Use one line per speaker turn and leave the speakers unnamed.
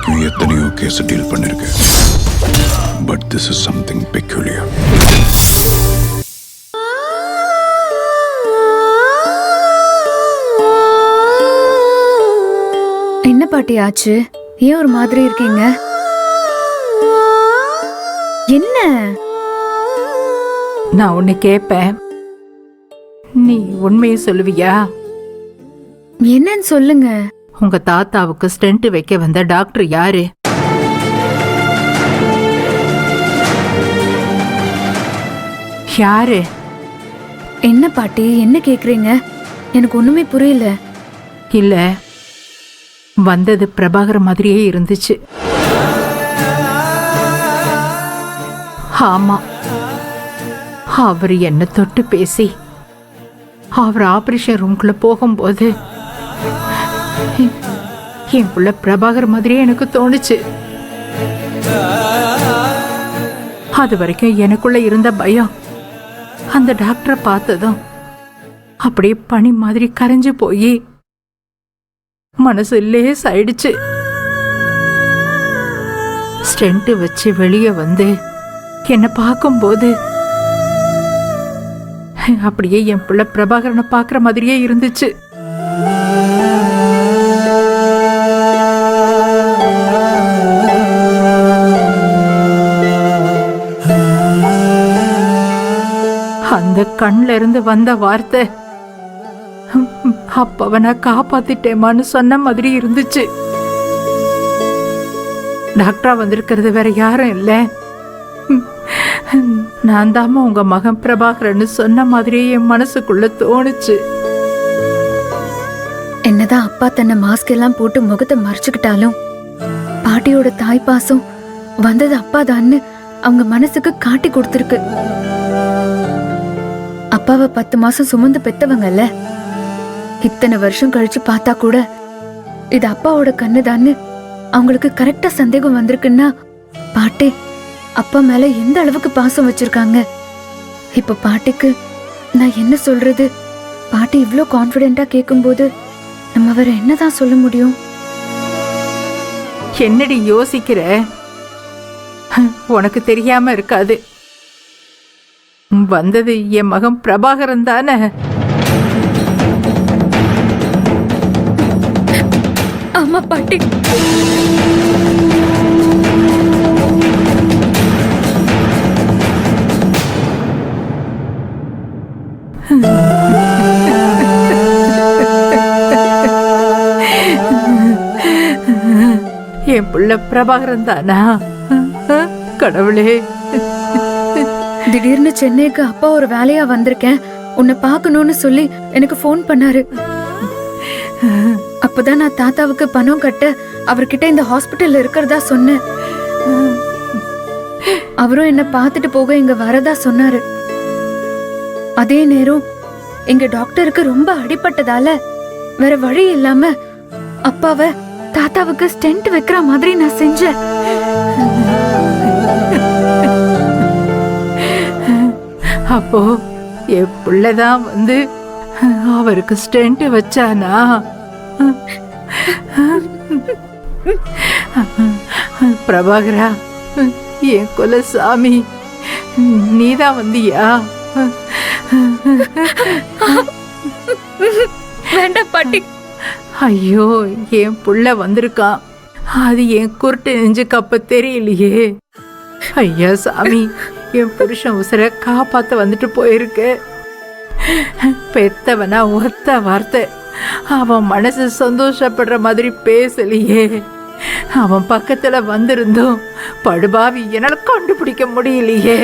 வரைக்கும் எத்தனையோ case deal பண்ணிருக்கேன். But this is something peculiar.
என்ன பாட்டி ஆச்சு? ஏன் ஒரு மாதிரி இருக்கீங்க? என்ன?
நான் ஒன்னு கேட்பேன், நீ உண்மையை சொல்லுவியா?
என்னன்னு சொல்லுங்க.
உங்க தாத்தாவுக்கு ஸ்டென்ட் வைக்க வந்த டாக்டர் யாரு? யாரு?
என்ன பாட்டி என்ன கேக்குறீங்க? எனக்கு ஒண்ணுமே புரியல.
இல்ல, வந்தது பிரபாகர் மாதிரியே இருந்துச்சு. ஆமா, அவர் என்ன தொட்டு பேசி அவர் ஆபரேஷன் ரூம்குள்ள போகும்போது என் புள்ள பிரபாகர் மாதிரியே எனக்கு தோணுச்சு. அது வரைக்கும் எனக்குள்ள இருந்த பயம் அந்த டாக்டரை பார்த்ததும் அப்படியே பனி மாதிரி கரைஞ்சு போய் மனசு லேஸ் ஆயிடுச்சு. ஸ்டென்ட் வச்சு வெளியே வந்து என்ன பார்க்கும்போது அப்படியே என் பிள்ளை பிரபாகரனை பார்க்குற மாதிரியே இருந்துச்சு. அந்த கண்ல இருந்து வந்த வார்த்தை அப்ப நான் காப்பாத்திட்டேமான்னு சொன்ன மாதிரி இருந்துச்சு. டாக்டரா வந்திருக்கிறது வேற யாரும் இல்ல, நான் தாம உங்க மகன் பிரபாகரன்னு சொன்ன மாதிரியே என் மனசுக்குள்ள தோணுச்சு.
என்னதான் அப்பா தன்னை மாஸ்க் எல்லாம் போட்டு முகத்தை மறைச்சுக்கிட்டாலும் பாட்டியோட தாய் பாசம் வந்தது அப்பா தான்னு அவங்க மனசுக்கு காட்டி கொடுத்துருக்கு. அப்பாவை 10 மாசம் சுமந்து பெத்தவங்கல்ல, இத்தனை வருஷம் கழிச்சு பார்த்தா கூட இது அப்பாவோட கண்ணுதான்னு அவங்களுக்கு கரெக்டா சந்தேகம் வந்திருக்குன்னா பாட்டி அப்பா மேல எந்த அளவுக்கு பாசம் வச்சிருக்காங்க. இப்ப பாட்டிக்கு நான் என்ன சொல்றது? பாட்டி இவ்ளோ கான்பிடென்ட்டா கேட்கும்போது நம்ம வேற என்னதான் சொல்ல முடியும்?
என்னடி யோசிக்கிற? உனக்கு தெரியாம இருக்காது, வந்தது என் மகன் பிரபாகரன் தானே.
ஆமா பாட்டி.
என் பிள்ளை பிரபாகரன் தானா? கடவுளே.
திடீர்னு சென்னைக்கு அப்பா ஒரு வேலையா வந்திருக்கேன், உன்னை பார்க்கணும்னு சொல்லி எனக்கு ஃபோன் பண்ணாரு. அப்பதான் நான் தாத்தாவுக்கு பணம் கட்ட அவர்கிட்ட இந்த ஹாஸ்பிட்டல்ல இருக்கிறதா சொன்னேன். அவரும் என்ன பார்த்துட்டு போக இங்க வரதா சொன்னாரு. அதே நேரம் எங்க டாக்டருக்கு ரொம்ப அடிபட்டதால வேற வழி இல்லாம அப்பாவை தாத்தாவுக்கு ஸ்டென்ட் வைக்கிற மாதிரி நான் செஞ்சேன்.
அப்போ என் பிள்ளைதான் வந்து அவருக்கு ஸ்டென்ட் வச்சானா? பிரபாகரா, என் குலசாமி, நீதான் வந்தியா?
வேண்டாம் பாட்டி.
ஐயோ, என் புள்ள வந்திருக்கான், அது என் குருட்டு நெஞ்சுக்கு அப்ப தெரியலையே. ஐயா சாமி, என் புருஷன் உசுர காப்பாத்த வந்துட்டு போயிருக்கு. பெத்தவனா ஒத்த வார்த்தை அவன் மனசு சந்தோஷப்படுற மாதிரி பேசலையே. அவன் பக்கத்துல வந்திருந்தோம் படுபாவி என்னால கண்டுபிடிக்க முடியலையே.